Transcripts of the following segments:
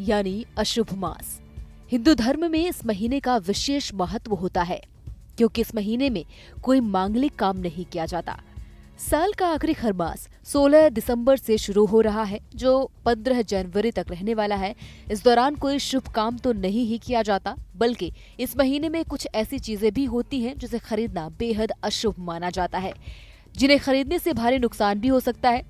यानी अशुभ मास। हिंदू धर्म में इस महीने का विशेष महत्व होता है क्योंकि इस महीने में कोई मांगलिक काम नहीं किया जाता। साल का आखिरी खरमास 16 दिसंबर से शुरू हो रहा है जो 15 जनवरी तक रहने वाला है। इस दौरान कोई शुभ काम तो नहीं ही किया जाता, बल्कि इस महीने में कुछ ऐसी चीजें भी होती हैं जिसे खरीदना बेहद अशुभ माना जाता है, जिन्हें खरीदने से भारी नुकसान भी हो सकता है।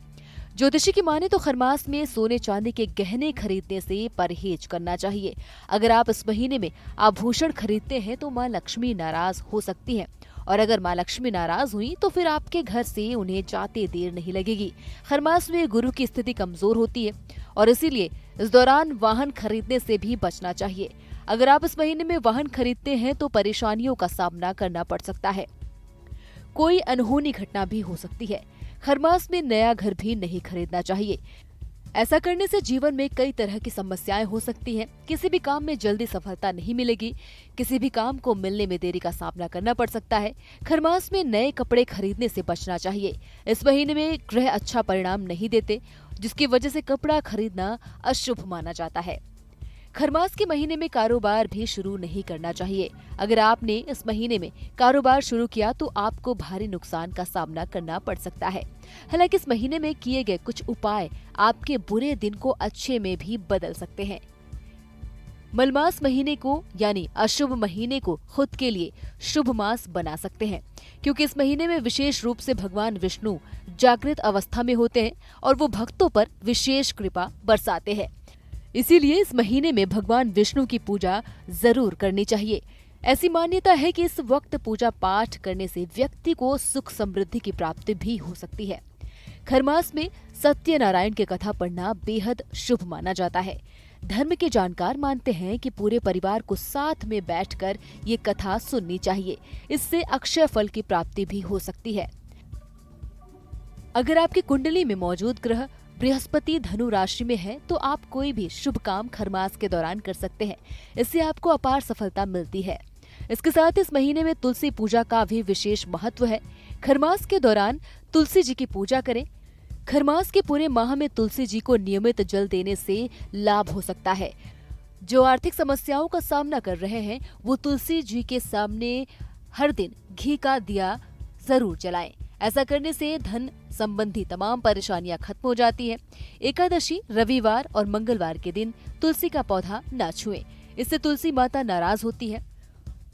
ज्योतिषी की माने तो खरमास में सोने चांदी के गहने खरीदने से परहेज करना चाहिए। अगर आप इस महीने में आभूषण खरीदते हैं तो माँ लक्ष्मी नाराज हो सकती हैं, और अगर माँ लक्ष्मी नाराज हुई तो फिर आपके घर से उन्हें जाते देर नहीं लगेगी। खरमास में गुरु की स्थिति कमजोर होती है और इसीलिए इस दौरान वाहन खरीदने से भी बचना चाहिए। अगर आप इस महीने में वाहन खरीदते हैं तो परेशानियों का सामना करना पड़ सकता है। कोई अनहोनी घटना भी हो सकती है। खरमास में नया घर भी नहीं खरीदना चाहिए। ऐसा करने से जीवन में कई तरह की समस्याएं हो सकती हैं। किसी भी काम में जल्दी सफलता नहीं मिलेगी, किसी भी काम को मिलने में देरी का सामना करना पड़ सकता है। खरमास में नए कपड़े खरीदने से बचना चाहिए। इस महीने में ग्रह अच्छा परिणाम नहीं देते, जिसकी वजह से कपड़ा खरीदना अशुभ माना जाता है। खरमास के महीने में कारोबार भी शुरू नहीं करना चाहिए। अगर आपने इस महीने में कारोबार शुरू किया तो आपको भारी नुकसान का सामना करना पड़ सकता है। हालांकि इस महीने में किए गए कुछ उपाय आपके बुरे दिन को अच्छे में भी बदल सकते हैं। मलमास महीने को यानी अशुभ महीने को खुद के लिए शुभ मास बना सकते हैं, क्योंकि इस महीने में विशेष रूप से भगवान विष्णु जागृत अवस्था में होते हैं और वो भक्तों पर विशेष कृपा बरसाते हैं। इसीलिए इस महीने में भगवान विष्णु की पूजा जरूर करनी चाहिए। ऐसी मान्यता है कि इस वक्त पूजा पाठ करने से व्यक्ति को सुख समृद्धि की प्राप्ति भी हो सकती है। खरमास में सत्यनारायण की कथा पढ़ना बेहद शुभ माना जाता है। धर्म के जानकार मानते हैं कि पूरे परिवार को साथ में बैठकर ये कथा सुननी चाहिए। इससे अक्षय फल की प्राप्ति भी हो सकती है। अगर आपकी कुंडली में मौजूद ग्रह बृहस्पति धनु राशि में है तो आप कोई भी शुभ काम खरमास के दौरान कर सकते हैं। इससे आपको अपार सफलता मिलती है। इसके साथ इस महीने में तुलसी पूजा का भी विशेष महत्व है। खरमास के दौरान तुलसी जी की पूजा करें। खरमास के पूरे माह में तुलसी जी को नियमित जल देने से लाभ हो सकता है। जो आर्थिक समस्याओं का सामना कर रहे हैं वो तुलसी जी के सामने हर दिन घी का दिया जरूर जलाएं। ऐसा करने से धन संबंधी तमाम परेशानियां खत्म हो जाती है। एकादशी, रविवार और मंगलवार के दिन तुलसी का पौधा न छुएं। इससे तुलसी माता नाराज होती है।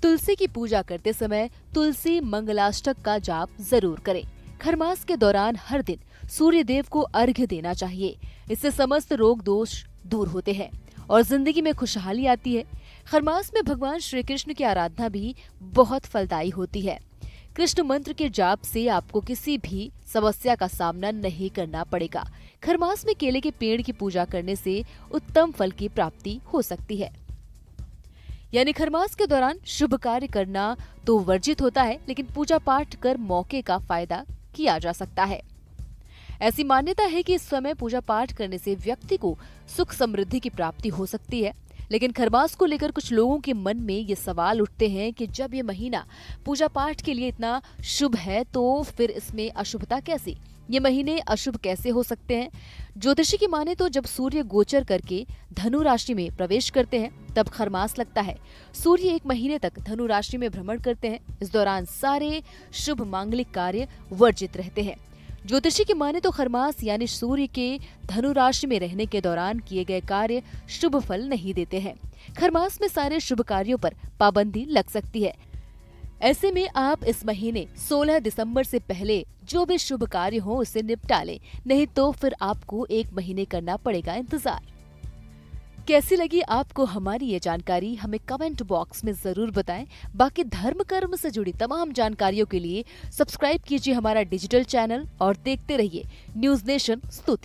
तुलसी की पूजा करते समय तुलसी मंगलाष्टक का जाप जरूर करें। खरमास के दौरान हर दिन सूर्य देव को अर्घ्य देना चाहिए। इससे समस्त रोग दोष दूर होते हैं और जिंदगी में खुशहाली आती है। खरमास में भगवान श्री कृष्ण की आराधना भी बहुत फलदायी होती है। कृष्ण मंत्र के जाप से आपको किसी भी समस्या का सामना नहीं करना पड़ेगा। खरमास में केले के पेड़ की पूजा करने से उत्तम फल की प्राप्ति हो सकती है। यानी खरमास के दौरान शुभ कार्य करना तो वर्जित होता है, लेकिन पूजा पाठ कर मौके का फायदा किया जा सकता है। ऐसी मान्यता है कि इस समय पूजा पाठ करने से व्यक्ति को सुख समृद्धि की प्राप्ति हो सकती है। लेकिन खरमास को लेकर कुछ लोगों के मन में ये सवाल उठते हैं कि जब ये महीना पूजा पाठ के लिए इतना शुभ है तो फिर इसमें अशुभता कैसी? ये महीने अशुभ कैसे हो सकते हैं? ज्योतिषी की माने तो जब सूर्य गोचर करके धनु राशि में प्रवेश करते हैं तब खरमास लगता है। सूर्य एक महीने तक धनु राशि में भ्रमण करते हैं। इस दौरान सारे शुभ मांगलिक कार्य वर्जित रहते हैं। ज्योतिषी की माने तो खरमास यानी सूर्य के धनु राशि में रहने के दौरान किए गए कार्य शुभ फल नहीं देते हैं। खरमास में सारे शुभ कार्यों पर पाबंदी लग सकती है। ऐसे में आप इस महीने 16 दिसंबर से पहले जो भी शुभ कार्य हो उसे निपटा लें, नहीं तो फिर आपको एक महीने करना पड़ेगा इंतजार। कैसी लगी आपको हमारी ये जानकारी? हमें कमेंट बॉक्स में जरूर बताएं। बाकी धर्म कर्म से जुड़ी तमाम जानकारियों के लिए सब्सक्राइब कीजिए हमारा डिजिटल चैनल और देखते रहिए न्यूज नेशन स्तुति।